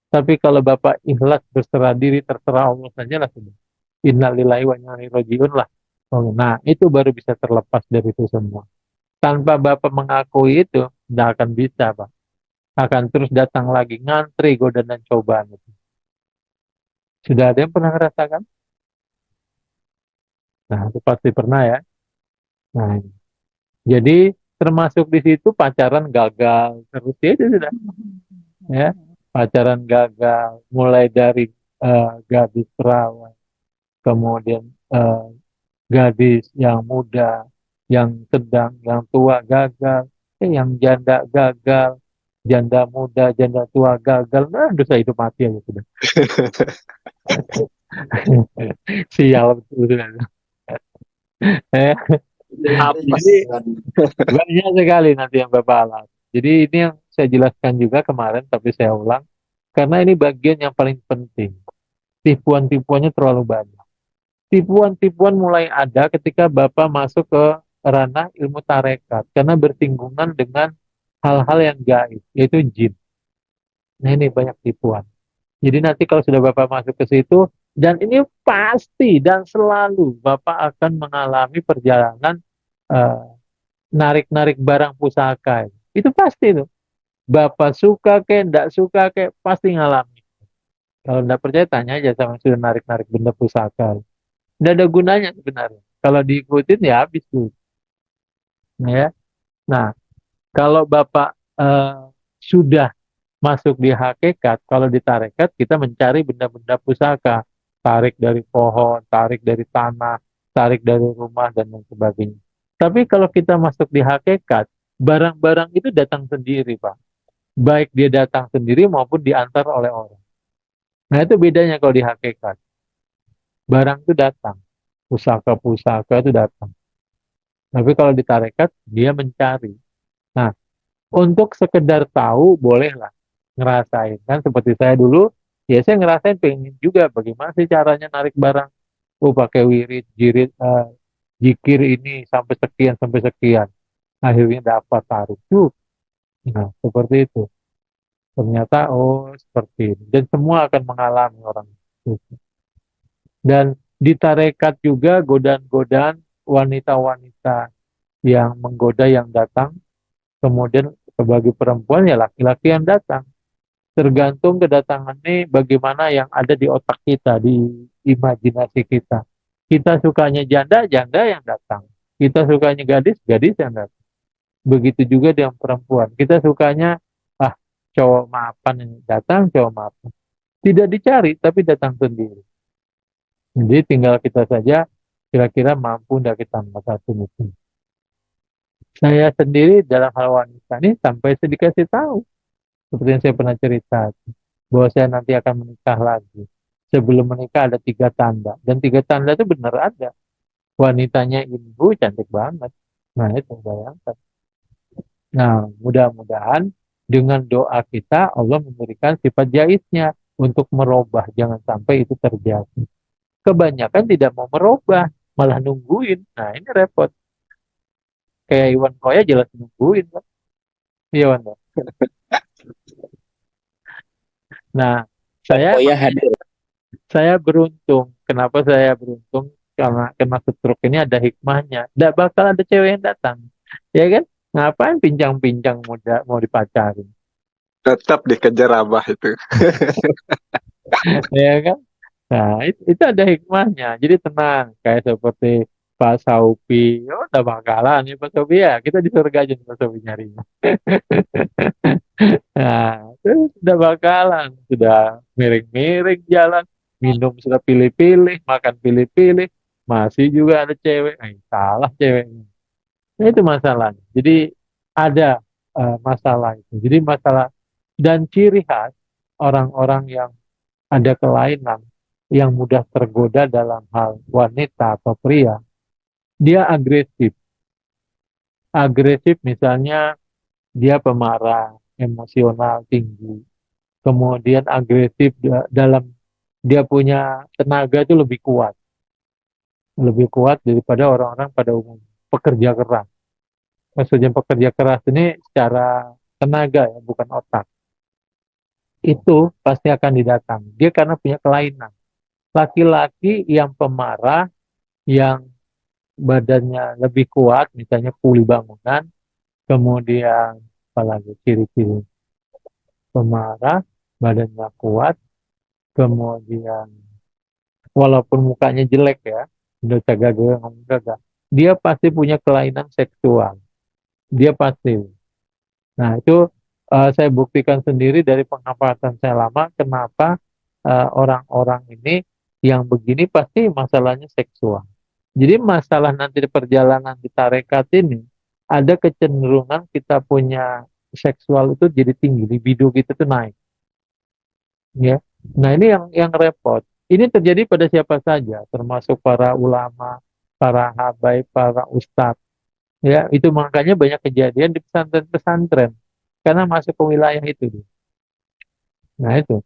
Tapi kalau Bapak ikhlas berserah diri terserah Allah saja lah sudah. Innalillahi wa inna ilaihi rajiun lah. Oh, nah, itu baru bisa terlepas dari itu semua. Tanpa Bapak mengakui itu, tidak akan bisa, Pak. Akan terus datang lagi ngantri godaan dan cobaan itu. Sudah ada yang pernah merasakan? Nah, itu pasti pernah ya. Nah, jadi termasuk di situ pacaran gagal terus ya itu sudah ya. Pacaran gagal mulai dari gadis perawan, kemudian eh, gadis yang muda, yang sedang, yang tua gagal, yang janda gagal, janda muda, janda tua gagal. Nah, dosa hidup mati aja sudah. Sial betul sudah. Eh, Apa? jadi banyak sekali nanti yang Bapak alami. Jadi ini yang saya jelaskan juga kemarin, tapi saya ulang. Karena ini bagian yang paling penting. Tipuan-tipuannya terlalu banyak. Tipuan-tipuan mulai ada ketika Bapak masuk ke ranah ilmu tarekat. Karena bersinggungan dengan hal-hal yang gaib, yaitu jin. Nah ini banyak tipuan. Jadi nanti kalau sudah Bapak masuk ke situ, dan ini pasti dan selalu Bapak akan mengalami perjalanan eh, narik-narik barang pusaka. Itu pasti tuh. Bapak suka ke, enggak suka ke, pasti ngalami. Kalau enggak percaya, tanya aja sama yang sudah narik-narik benda pusaka. Enggak ada gunanya sebenarnya. Kalau diikutin ya habis tuh. Ya. Nah, kalau Bapak eh, sudah masuk di hakikat, kalau di tarekat kita mencari benda-benda pusaka. Tarik dari pohon, tarik dari tanah, tarik dari rumah, dan lain sebagainya. Tapi kalau kita masuk di hakikat, barang-barang itu datang sendiri, Pak. Baik dia datang sendiri maupun diantar oleh orang. Nah, itu bedanya kalau di hakikat. Barang itu datang, pusaka-pusaka itu datang. Tapi kalau di tarekat, dia mencari. Nah, untuk sekedar tahu, bolehlah ngerasain. Kan seperti saya dulu, ya saya ngerasain pengen juga bagaimana sih caranya narik barang. Oh, pakai wirid, jirit, jikir ini sampai sekian. Akhirnya dapat tarik. Nah, seperti itu. Ternyata, oh, seperti ini. Dan semua akan mengalami orang itu. Dan di tarekat juga godaan-godaan wanita-wanita yang menggoda yang datang, kemudian sebagai perempuan ya laki-laki yang datang. Tergantung kedatangan ini bagaimana yang ada di otak kita, di imajinasi kita. Kita sukanya janda, janda yang datang. Kita sukanya gadis, gadis yang datang. Begitu juga dengan perempuan. Kita sukanya, ah, cowok mapan yang datang, cowok mapan. Tidak dicari, tapi datang sendiri. Jadi tinggal kita saja kira-kira mampu tidak kita satu itu. Saya sendiri dalam hal wanita ini sampai saya dikasih tahu, seperti yang saya pernah cerita, bahwa saya nanti akan menikah lagi. Sebelum menikah ada tiga tanda, dan tiga tanda itu benar ada. Wanitanya ibu cantik banget. Nah itu bayangkan. Nah mudah-mudahan dengan doa kita Allah memberikan sifat jaiznya untuk merubah, jangan sampai itu terjadi. Kebanyakan tidak mau merubah, malah nungguin. Nah ini repot. Kayak Iwan Koya jelas nungguin kan. Iya Wan. Nah, saya Oh ya emang hadir. saya beruntung. Kenapa saya beruntung? Karena kena stroke ini ada hikmahnya. Tidak bakal ada cewek yang datang. Ya kan? Ngapain pincang-pincang mau dipacarin? Tetap dikejar abah itu. Ya kan? Nah, itu ada hikmahnya. Jadi tenang. Kayak seperti Pak Saupi. Oh, udah bakalan ya Pak Saupi ya. Kita di surga aja nih Pak Saupi nyarinya. Nah, itu sudah bakalan, sudah miring-miring jalan, minum sudah pilih-pilih, makan pilih-pilih, masih juga ada cewek, salah ceweknya. Nah, itu masalahnya. Jadi ada masalah itu. Jadi masalah dan ciri khas orang-orang yang ada kelainan, yang mudah tergoda dalam hal wanita atau pria, dia agresif. Agresif misalnya dia pemarah, emosional tinggi, kemudian agresif dalam dia punya tenaga itu lebih kuat daripada orang-orang pada umum. Pekerja keras. Maksudnya pekerja keras ini secara tenaga ya, bukan otak. itu pasti akan didatangi. Dia karena punya kelainan. Laki-laki yang pemarah, yang badannya lebih kuat, misalnya kuli bangunan, kemudian apalagi ciri-ciri pemarah, badannya kuat, kemudian walaupun mukanya jelek ya, udah cagak ngomong gagah, dia pasti punya kelainan seksual. Dia pasti. Nah, itu saya buktikan sendiri dari pengamatan saya lama, kenapa orang-orang ini yang begini pasti masalahnya seksual. Jadi masalah nanti di perjalanan di tarekat ini, ada kecenderungan kita punya seksual itu jadi tinggi, libido kita tuh naik. Ya. Nah, ini yang repot. Ini terjadi pada siapa saja, termasuk para ulama, para habaib, para ustadz. Ya, itu makanya banyak kejadian di pesantren-pesantren karena masuk ke wilayah itu. Nah, itu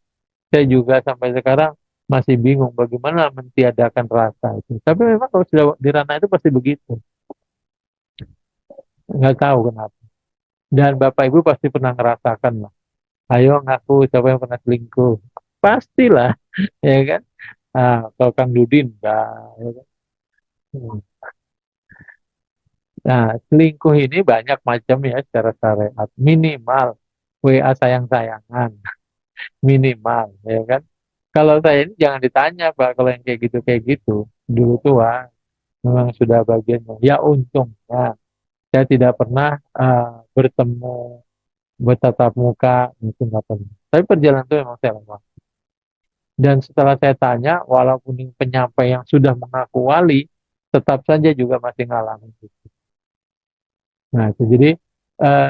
saya juga sampai sekarang masih bingung bagaimana mentiadakan rasa itu. Tapi memang kalau sudah di ranah itu pasti begitu. Nggak tahu kenapa. Dan Bapak Ibu pasti pernah ngerasakan lah. Ayo ngaku siapa yang pernah selingkuh. Pastilah, ya kan? Ah, kalau Kang Dudin, enggak. Ya kan? Hmm. Nah, selingkuh ini banyak macam ya secara syariat. Minimal WA sayang-sayangan, minimal, ya kan? Kalau saya ini jangan ditanya Pak, kalau yang kayak gitu, dulu tuh wah, memang sudah bagiannya. Ya untungnya saya tidak pernah bertemu bertatap muka, itu nggak pernah. Tapi perjalanan itu memang saya lewat. Dan setelah saya tanya, walaupun ini penyampai yang sudah mengaku wali, tetap saja juga masih ngalamin itu. Nah, itu jadi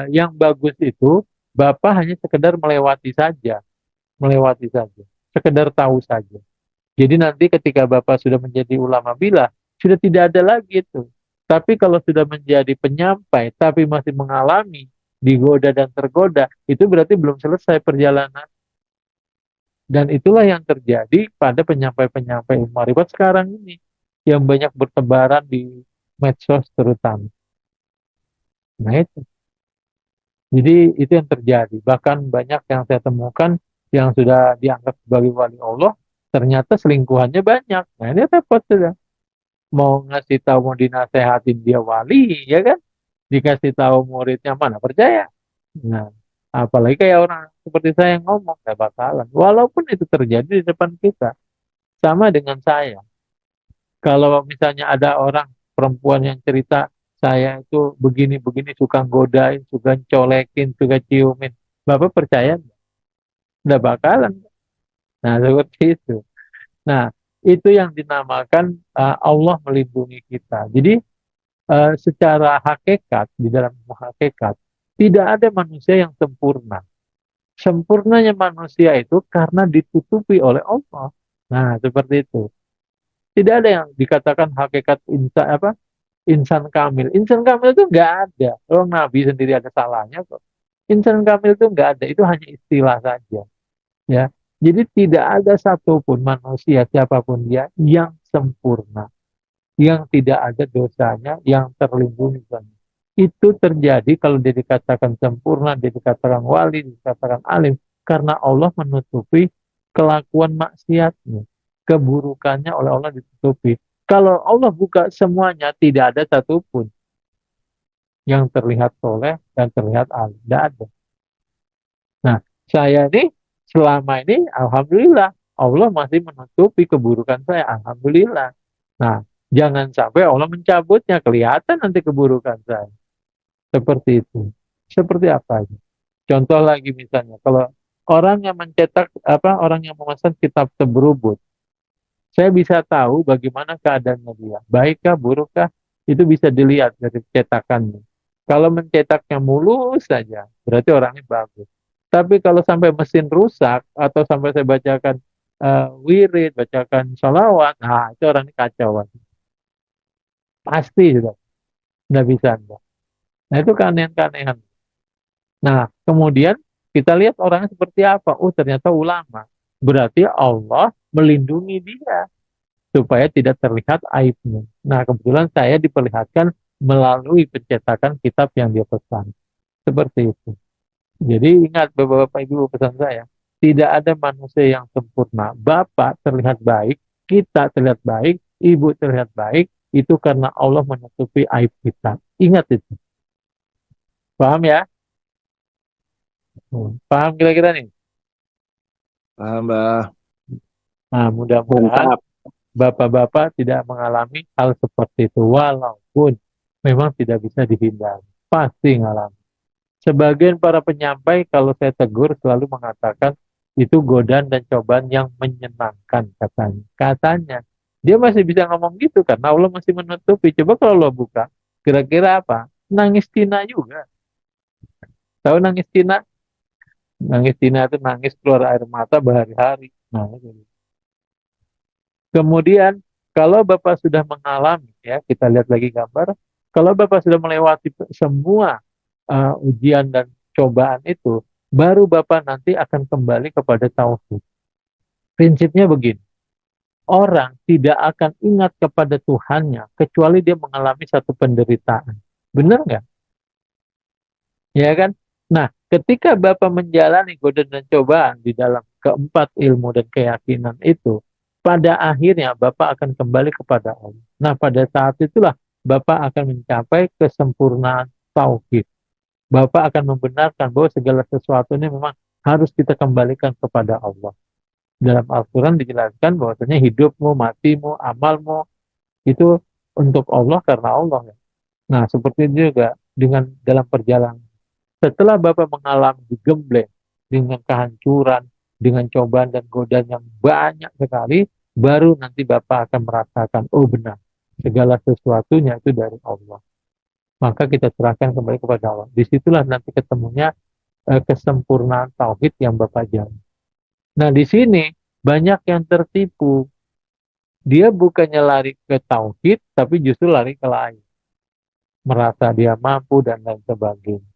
yang bagus itu Bapak hanya sekedar melewati saja, sekedar tahu saja. Jadi nanti ketika Bapak sudah menjadi ulama bila, sudah tidak ada lagi itu. Tapi kalau sudah menjadi penyampai, tapi masih mengalami digoda dan tergoda, itu berarti belum selesai perjalanan. Dan itulah yang terjadi pada penyampai-penyampai ilmu marifat sekarang ini, yang banyak bertebaran di medsos terutama. Nah itu. Jadi itu yang terjadi. Bahkan banyak yang saya temukan yang sudah dianggap sebagai wali Allah, ternyata selingkuhannya banyak. Nah ini repot sudah. Mau ngasih tahu, mau dinasehatin dia wali, ya kan? Dikasih tahu muridnya mana percaya. Nah, apalagi kayak orang seperti saya yang ngomong, nggak bakalan. Walaupun itu terjadi di depan kita. Sama dengan saya. Kalau misalnya ada orang perempuan yang cerita, saya itu begini-begini, suka godain, suka colekin, suka ciumin. Bapak percaya? Nggak bakalan. Nah, seperti itu. Nah, itu yang dinamakan Allah melindungi kita. Jadi, secara hakikat, di dalam hakikat, tidak ada manusia yang sempurna. Sempurnanya manusia itu karena ditutupi oleh Allah. Nah, seperti itu. Tidak ada yang dikatakan hakikat insan apa insan kamil. Insan kamil itu nggak ada. Orang Nabi sendiri ada salahnya kok. Insan kamil itu nggak ada. Itu hanya istilah saja. Ya. Jadi tidak ada satupun manusia siapapun dia yang sempurna, yang tidak ada dosanya, yang terlindungi dosanya. Itu terjadi kalau dia dikatakan sempurna, dia dikatakan wali, dikatakan alim, karena Allah menutupi kelakuan maksiatnya, keburukannya oleh Allah ditutupi. Kalau Allah buka semuanya, tidak ada satupun yang terlihat soleh dan terlihat alim. Tidak ada. Nah, saya ini selama ini, alhamdulillah, Allah masih menutupi keburukan saya. Alhamdulillah. Nah, jangan sampai Allah mencabutnya. Kelihatan nanti keburukan saya. Seperti itu. Seperti apa aja. Contoh lagi misalnya, kalau orang yang mencetak, orang yang memesan kitab Tabrubut, saya bisa tahu bagaimana keadaannya dia. Baikkah, burukkah, itu bisa dilihat dari cetakannya. Kalau mencetaknya mulus saja, berarti orangnya bagus. Tapi kalau sampai mesin rusak, atau sampai saya bacakan wirid, bacakan sholawat, nah itu orangnya kacau. Pasti sudah, nggak bisa. Enggak. Nah itu keanehan-keanehan. Nah, kemudian kita lihat orangnya seperti apa. Oh, ternyata ulama. Berarti Allah melindungi dia supaya tidak terlihat aibnya. Nah, kebetulan saya diperlihatkan melalui pencetakan kitab yang dia pesan. Seperti itu. Jadi ingat Bapak-Bapak Ibu pesan saya, Tidak ada manusia yang sempurna. Bapak terlihat baik, kita terlihat baik, ibu terlihat baik, itu karena Allah menutupi aib kita. Ingat itu. Paham ya? Paham kira-kira nih? Paham, Mbah. Nah, mudah-mudahan Mantap. bapak-bapak tidak mengalami hal seperti itu. Walaupun memang tidak bisa dihindari. Pasti ngalami. Sebagian para penyampai kalau saya tegur selalu mengatakan itu godaan dan cobaan yang menyenangkan katanya. Katanya. Dia masih bisa ngomong gitu karena Allah masih menutupi. Coba kalau lo buka, kira-kira apa? Nangis Tina juga. Tahu nangis Tina? Nangis Tina itu nangis keluar air mata berhari-hari. Nah, itu. Kemudian kalau Bapak sudah mengalami, ya kita lihat lagi gambar, kalau Bapak sudah melewati semua ujian dan cobaan itu, baru Bapak nanti akan kembali kepada tauhid. Prinsipnya begini, orang tidak akan ingat kepada Tuhannya kecuali dia mengalami satu penderitaan. Benar nggak? Ya kan? Nah, ketika Bapak menjalani godaan dan cobaan di dalam keempat ilmu dan keyakinan itu, pada akhirnya Bapak akan kembali kepada Allah. Nah, pada saat itulah Bapak akan mencapai kesempurnaan tauhid. Bapak akan membenarkan bahwa segala sesuatu ini memang harus kita kembalikan kepada Allah. Dalam Al-Quran dijelaskan bahwasanya hidupmu, matimu, amalmu itu untuk Allah karena Allah. Ya. Nah, seperti itu juga dengan dalam perjalanan. Setelah Bapak mengalami digembleng dengan kehancuran, dengan cobaan dan godaan yang banyak sekali, baru nanti Bapak akan merasakan, oh benar, segala sesuatunya itu dari Allah. Maka kita serahkan kembali kepada Allah. Disitulah nanti ketemunya kesempurnaan tauhid yang Bapak jalani. Nah, di sini banyak yang tertipu. Dia bukannya lari ke tauhid, tapi justru lari ke lain. Merasa dia mampu dan lain sebagainya.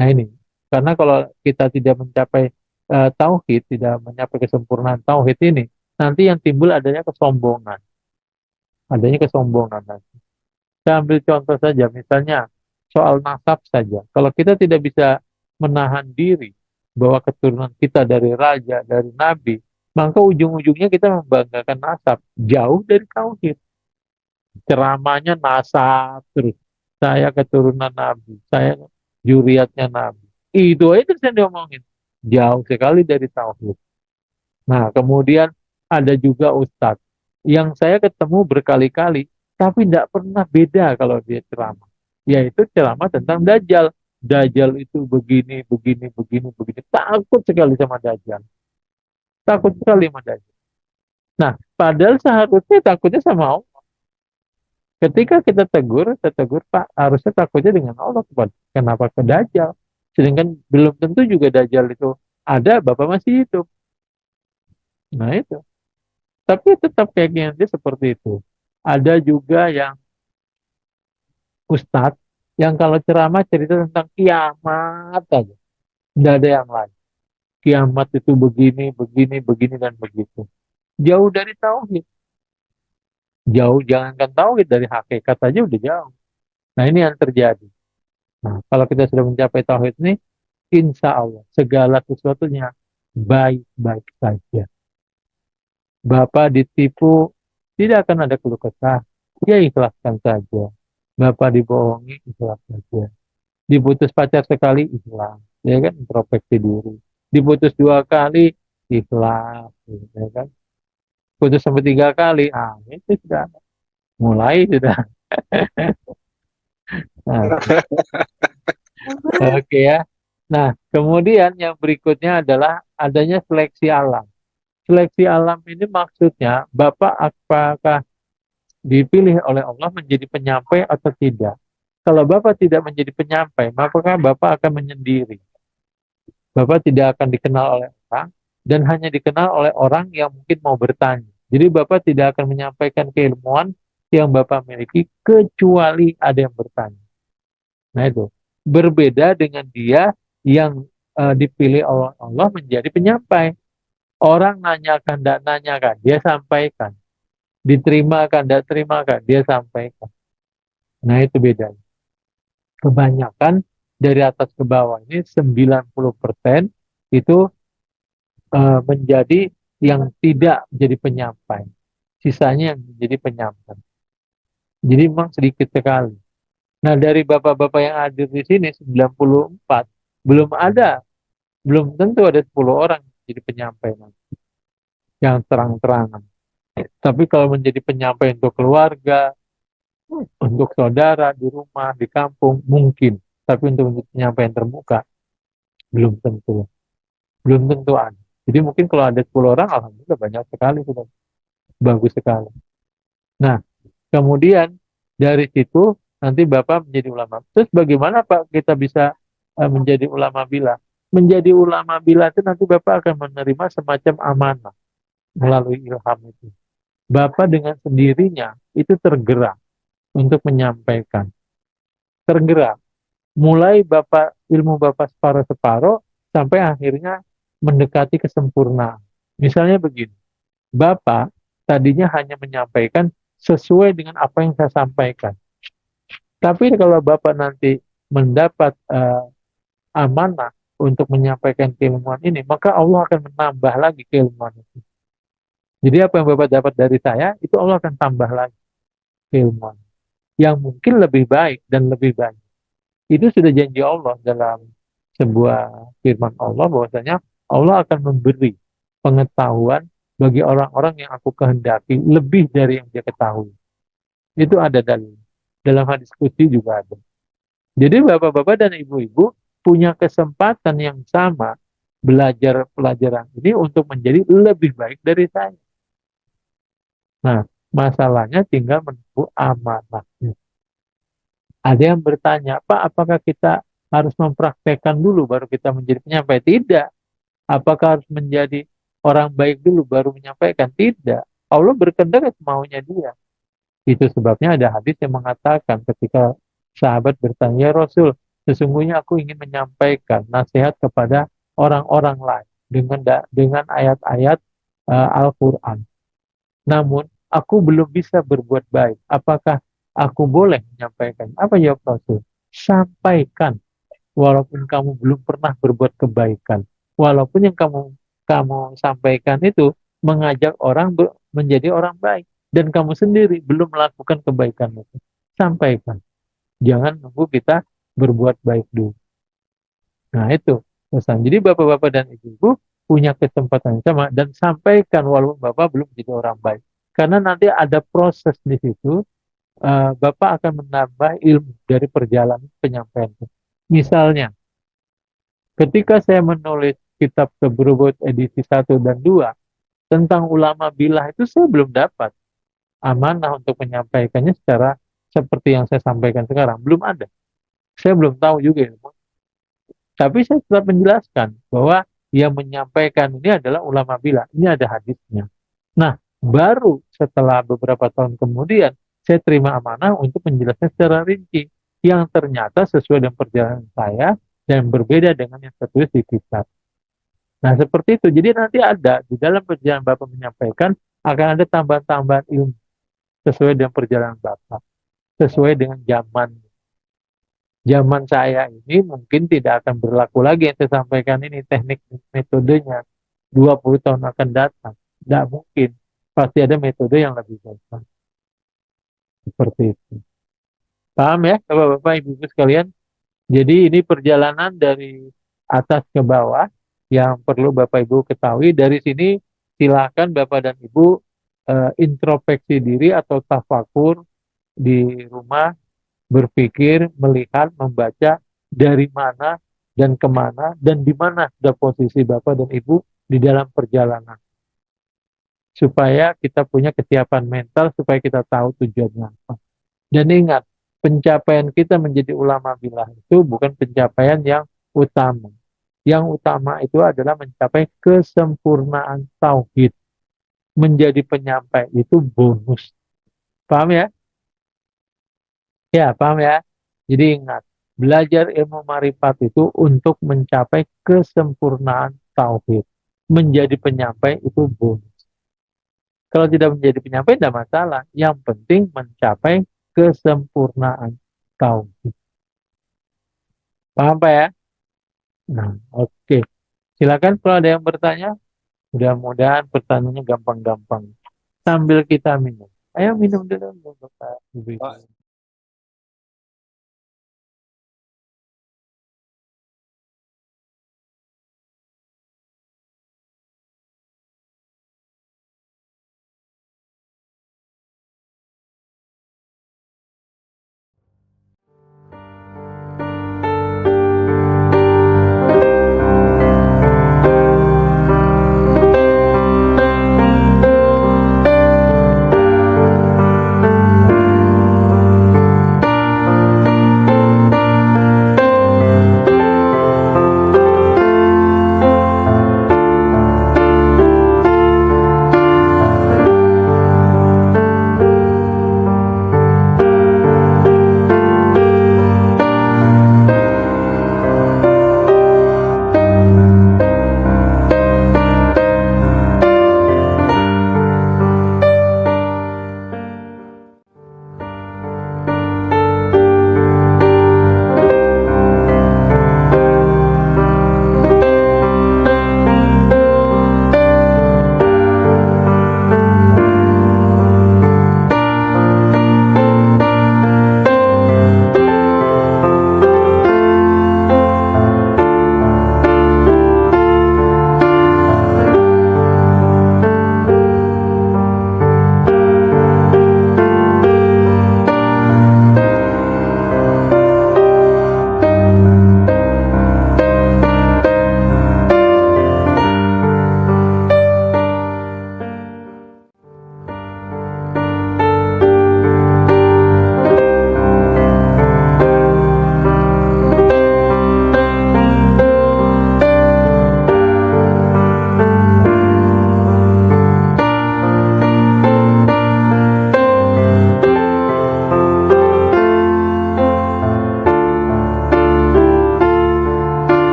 Nah ini, karena kalau kita tidak mencapai tauhid, tidak mencapai kesempurnaan tauhid ini, nanti yang timbul adanya kesombongan. Adanya kesombongan nanti. Saya ambil contoh saja, misalnya soal nasab saja. Kalau kita tidak bisa menahan diri bahwa keturunan kita dari raja, dari nabi, maka ujung-ujungnya kita membanggakan nasab jauh dari tauhid. Ceramahnya nasab terus. Saya keturunan nabi, saya juriatnya nabi. Itu aja terus yang diomongin. Jauh sekali dari tauhid. Nah, kemudian ada juga ustadz yang saya ketemu berkali-kali, tapi tidak pernah beda kalau dia ceramah. Yaitu ceramah tentang Dajjal. Dajjal itu begini, begini, begini, begini. Takut sekali sama Dajjal. Takut sekali sama Dajjal. Nah, padahal seharusnya takutnya sama Allah. Ketika kita tegur, saya tegur, Pak, harusnya takutnya dengan Allah. Kenapa ke Dajjal? Sedangkan belum tentu juga Dajjal itu ada, Bapak masih hidup. Nah, itu. Tapi tetap kayaknya dia seperti itu. Ada juga yang ustadz yang kalau ceramah cerita tentang kiamat aja. Tidak ada yang lain. Kiamat itu begini, begini, begini, dan begitu. Jauh dari tauhid. Jauh, jangankan tauhid, dari hakikat aja udah jauh. Nah, ini yang terjadi. Nah, kalau kita sudah mencapai tauhid ini, insya Allah, segala sesuatunya baik-baik saja. Bapak ditipu, tidak akan ada keluh kesah. Ya ikhlaskan saja. Bapak dibohongi, ikhlas saja. Diputus pacar sekali, ikhlas. Ya kan, introspeksi diri. Diputus dua kali, ikhlas. Ya kan. Putus sampai tiga kali, itu sudah mulai sudah. Nah, oke ya. Nah, kemudian yang berikutnya adalah adanya seleksi alam. Seleksi alam ini maksudnya Bapak apakah dipilih oleh Allah menjadi penyampai atau tidak. Kalau Bapak tidak menjadi penyampai, maka Bapak akan menyendiri. Bapak tidak akan dikenal oleh orang dan hanya dikenal oleh orang yang mungkin mau bertanya. Jadi Bapak tidak akan menyampaikan keilmuan yang Bapak miliki kecuali ada yang bertanya. Nah itu berbeda dengan dia yang dipilih oleh Allah menjadi penyampai. Orang nanyakan, tidak nanyakan, dia sampaikan. Diterimakan, tidak terimakan, dia sampaikan. Nah itu bedanya. Kebanyakan dari atas ke bawah ini 90% itu menjadi yang tidak jadi penyampai. Sisanya yang menjadi penyampai. Jadi memang sedikit sekali. Nah, dari bapak-bapak yang hadir di sini 94 belum ada, belum tentu ada 10 orang jadi penyampai nanti, yang terang-terangan. Tapi kalau menjadi penyampai untuk keluarga, untuk saudara di rumah, di kampung mungkin. Tapi untuk menjadi penyampaian terbuka belum tentu. Belum tentu ada. Jadi mungkin kalau ada 10 orang, alhamdulillah banyak sekali sudah, bagus sekali. Nah, kemudian dari situ nanti Bapak menjadi ulama. Terus bagaimana Pak kita bisa menjadi ulama bila? Menjadi ulama bila itu nanti Bapak akan menerima semacam amanah melalui ilham itu. Bapak dengan sendirinya itu tergerak untuk menyampaikan. Tergerak. Mulai Bapak ilmu Bapak separuh-separuh sampai akhirnya mendekati kesempurnaan. Misalnya begini, Bapak tadinya hanya menyampaikan sesuai dengan apa yang saya sampaikan. Tapi kalau Bapak nanti mendapat amanah untuk menyampaikan keilmuan ini, maka Allah akan menambah lagi keilmuan itu. Jadi apa yang Bapak dapat dari saya, itu Allah akan tambah lagi keilmuan. Yang mungkin lebih baik dan lebih banyak. Itu sudah janji Allah dalam sebuah firman Allah bahwasanya Allah akan memberi pengetahuan bagi orang-orang yang aku kehendaki lebih dari yang dia ketahui. Itu ada dalam hadis qudsi juga ada. Jadi bapak-bapak dan ibu-ibu punya kesempatan yang sama belajar pelajaran ini untuk menjadi lebih baik dari saya. Nah, masalahnya tinggal menunggu amanahnya. Ada yang bertanya, Pak, apakah kita harus mempraktekkan dulu baru kita menjadi penyampai? Tidak. Apakah harus menjadi orang baik dulu baru menyampaikan? Tidak. Allah berkehendak maunya dia. Itu sebabnya ada hadis yang mengatakan ketika sahabat bertanya, "Ya Rasul, sesungguhnya aku ingin menyampaikan nasihat kepada orang-orang lain dengan ayat-ayat Al-Quran. Namun, aku belum bisa berbuat baik. Apakah aku boleh menyampaikan?" Apa jawab Rasul? Sampaikan, walaupun kamu belum pernah berbuat kebaikan. Walaupun yang kamu kamu sampaikan itu mengajak orang menjadi orang baik dan kamu sendiri belum melakukan kebaikan itu. Sampaikan. Jangan nunggu kita berbuat baik dulu. Nah, itu pesan. Jadi bapak-bapak dan ibu-ibu punya kesempatan yang sama dan sampaikan walaupun bapak belum jadi orang baik. Karena nanti ada proses di situ, bapak akan menambah ilmu dari perjalanan penyampaian. Misalnya, ketika saya menulis kitab Keberubut edisi 1 dan 2 tentang ulama bilah itu saya belum dapat amanah untuk menyampaikannya secara seperti yang saya sampaikan sekarang. Belum ada. Saya belum tahu juga. Tapi saya tetap menjelaskan bahwa yang menyampaikan ini adalah ulama bilah. Ini ada hadisnya. Nah, baru setelah beberapa tahun kemudian saya terima amanah untuk menjelaskan secara rinci yang ternyata sesuai dengan perjalanan saya dan berbeda dengan yang tertulis di kitab. Nah, seperti itu. Jadi nanti ada di dalam perjalanan Bapak menyampaikan akan ada tambahan-tambahan ilmu sesuai dengan perjalanan Bapak, sesuai dengan zaman. Zaman saya ini mungkin tidak akan berlaku lagi yang saya sampaikan ini teknik metodenya 20 tahun akan datang. Tidak mungkin. Pasti ada metode yang lebih baik. Seperti itu. Paham ya, Bapak-bapak, Ibu-ibu sekalian? Jadi ini perjalanan dari atas ke bawah yang perlu Bapak Ibu ketahui. Dari sini silakan Bapak dan Ibu introspeksi diri atau tafakur di rumah, berpikir, melihat, membaca dari mana dan kemana dan di mana sudah posisi Bapak dan Ibu di dalam perjalanan. Supaya kita punya kesiapan mental, supaya kita tahu tujuannya apa. Dan ingat, pencapaian kita menjadi ulama bilah itu bukan pencapaian yang utama. Yang utama itu adalah mencapai kesempurnaan tauhid. Menjadi penyampai itu bonus. Paham ya? Ya, paham ya? Jadi ingat, belajar ilmu marifat itu untuk mencapai kesempurnaan tauhid. Menjadi penyampai itu bonus. Kalau tidak menjadi penyampai, tidak masalah. Yang penting mencapai kesempurnaan tauhid. Paham Pak ya? Nah, oke. Silakan kalau ada yang bertanya. Mudah-mudahan pertanyaannya gampang-gampang. Sambil kita minum. Ayo minum dulu, Bapak, Ibu. Pak,